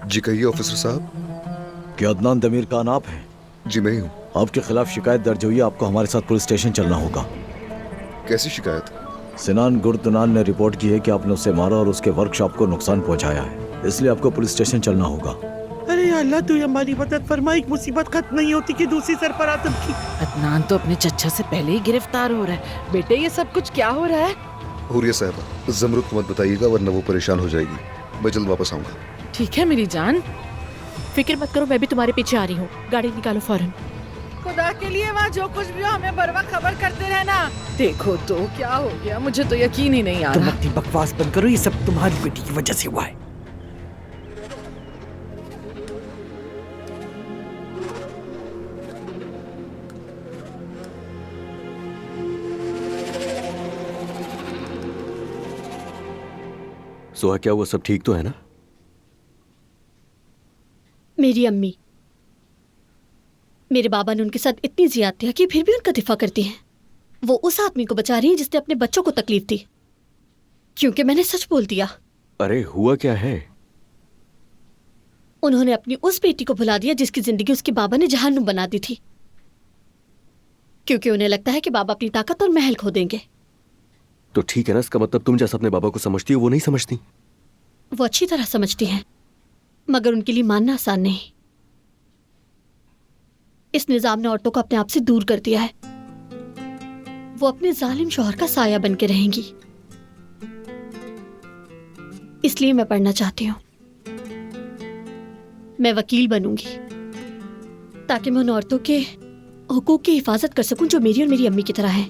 जी कहिए ऑफिसर साहब। क्या अदनान दमीर खान आप हैं? जी मैं ही हूँ। आपके खिलाफ शिकायत दर्ज हुई है, आपको हमारे साथ पुलिस स्टेशन चलना होगा। कैसी शिकायत? सिनान गुर्दनान ने रिपोर्ट की है कि आपने उसे मारा और उसके वर्कशॉप को नुकसान पहुंचाया है, इसलिए आपको पुलिस स्टेशन चलना होगा। अरे अल्लाह तू हमारी मदद फरमा, एक मुसीबत खत्म नहीं होती कि दूसरी सरपरातम की। अदनान तो अपने चच्चा से पहले ही गिरफ्तार हो रहा है। बेटे ये सब कुछ क्या हो रहा है? हुरिया साहब जमरुद को मत बताइएगा वरना वो परेशान हो जाएगी। मैं जल्द वापस आऊंगा। ठीक है मेरी जान। फिक्र मत करो, मैं भी तुम्हारे पीछे आ रही हूँ। गाड़ी निकालो फौरन। खुदा के लिए वहाँ जो कुछ भी हो हमें बर वक्त खबर करते रहना। देखो तो क्या हो गया, मुझे तो यकीन ही नहीं आ तुम रहा। अपनी बकवास बंद करो, ये सब तुम्हारी बेटी की वजह से हुआ है। सोहा क्या वो सब ठीक तो है ना? मेरी अम्मी, मेरे बाबा ने उनके साथ इतनी ज्यादतियां की फिर भी उनका दिफा करती हैं। वो उस आदमी को बचा रही है जिसने अपने बच्चों को तकलीफ दी, क्योंकि मैंने सच बोल दिया। अरे हुआ क्या है? उन्होंने अपनी उस बेटी को भुला दिया जिसकी जिंदगी उसके बाबा ने जहन्नुम बना दी थी, क्योंकि उन्हें लगता है कि बाबा अपनी ताकत और महल खो देंगे। तो ठीक है ना, इसका मतलब तुम जैसा अपने बाबा को समझती हो वो नहीं समझती। वो अच्छी तरह समझती हैं, मगर उनके लिए मानना आसान नहीं। इस निजाम ने औरतों को अपने आप से दूर कर दिया है। वो अपने जालिम शौहर का साया बन के रहेंगी। इसलिए मैं पढ़ना चाहती हूँ। मैं वकील बनूंगी ताकि मैं उन औरतों के हुकूक की हिफाजत कर सकूं जो मेरी और मेरी अम्मी की तरह हैं।